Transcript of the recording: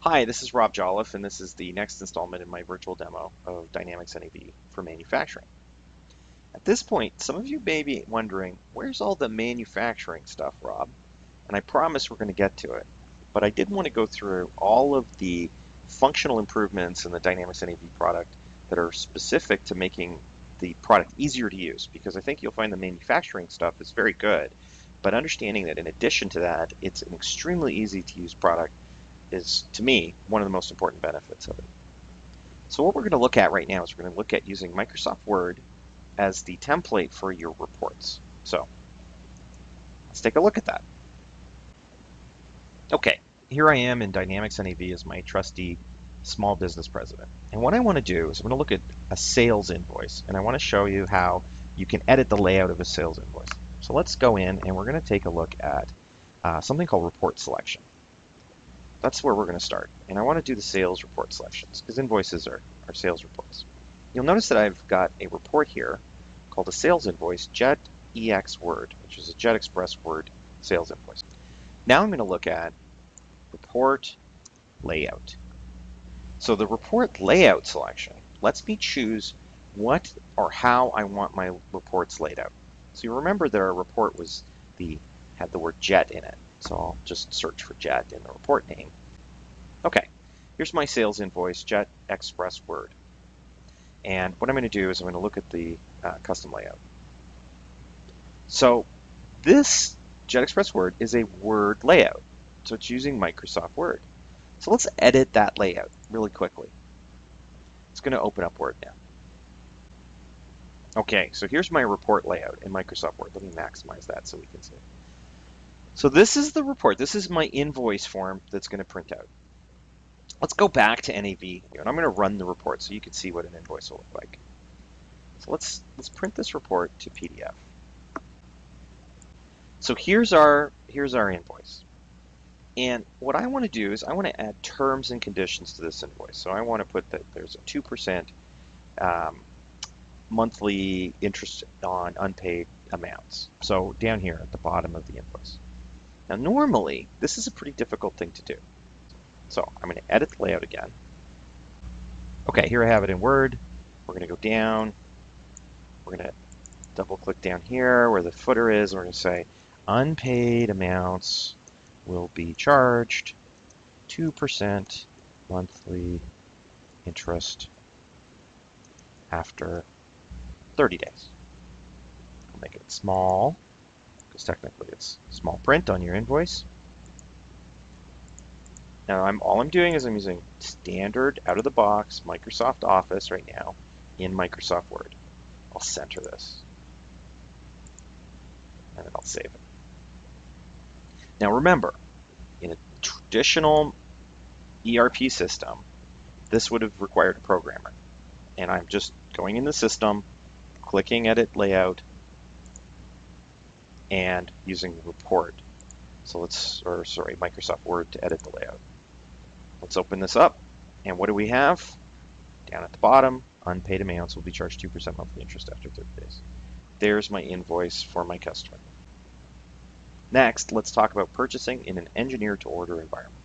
Hi, this is Rob Jolliffe, and this is the next installment in my virtual demo of Dynamics NAV for manufacturing. At this point, some of you may be wondering, where's all the manufacturing stuff, Rob? And I promise we're going to get to it. But I did want to go through all of the functional improvements in the Dynamics NAV product that are specific to making the product easier to use, because I think you'll find the manufacturing stuff is very good, but understanding that in addition to that, it's an extremely easy to use product is, to me, one of the most important benefits of it. So what we're going to look at right now is we're going to look at using Microsoft Word as the template for your reports. So let's take a look at that. Okay, here I am in Dynamics NAV as my trusty small business president. And what I want to do is I'm going to look at a sales invoice, and I want to show you how you can edit the layout of a sales invoice. So let's go in and we're going to take a look at something called report selection. That's where we're going to start. And I want to do the sales report selections because invoices are sales reports. You'll notice that I've got a report here called a sales invoice JetEX Word, which is a JetExpress Word sales invoice. Now I'm going to look at report layout. So the report layout selection lets me choose what or how I want my reports laid out. So you remember that our report had the word jet in it. So I'll just search for jet in the report name. Okay, here's my sales invoice, JetExpress Word. And what I'm going to do is I'm going to look at the custom layout. So this JetExpress Word is a Word layout. So it's using Microsoft Word. So let's edit that layout really quickly. It's going to open up Word now. Okay, so here's my report layout in Microsoft Word. Let me maximize that so we can see. So this is the report. This is my invoice form that's going to print out. Let's go back to NAV here, and I'm going to run the report so you can see what an invoice will look like. So let's print this report to PDF. So here's our invoice. And what I want to do is I want to add terms and conditions to this invoice. So I want to put that there's a 2% monthly interest on unpaid amounts. So down here at the bottom of the invoice. Now normally, this is a pretty difficult thing to do. So I'm going to edit the layout again. Okay, here I have it in Word. We're going to go down. We're going to double click down here where the footer is. And we're going to say unpaid amounts will be charged 2% monthly interest after 30 days. I'll make it small because technically it's small print on your invoice. Now all I'm doing is I'm using standard out-of-the-box Microsoft Office right now in Microsoft Word. I'll center this. And then I'll save it. Now remember, in a traditional ERP system, this would have required a programmer. And I'm just going in the system, clicking Edit Layout, and using Report. So Microsoft Word to edit the layout. Let's open this up, and what do we have? Down at the bottom, unpaid amounts will be charged 2% monthly interest after 30 days. There's my invoice for my customer. Next, let's talk about purchasing in an engineer-to-order environment.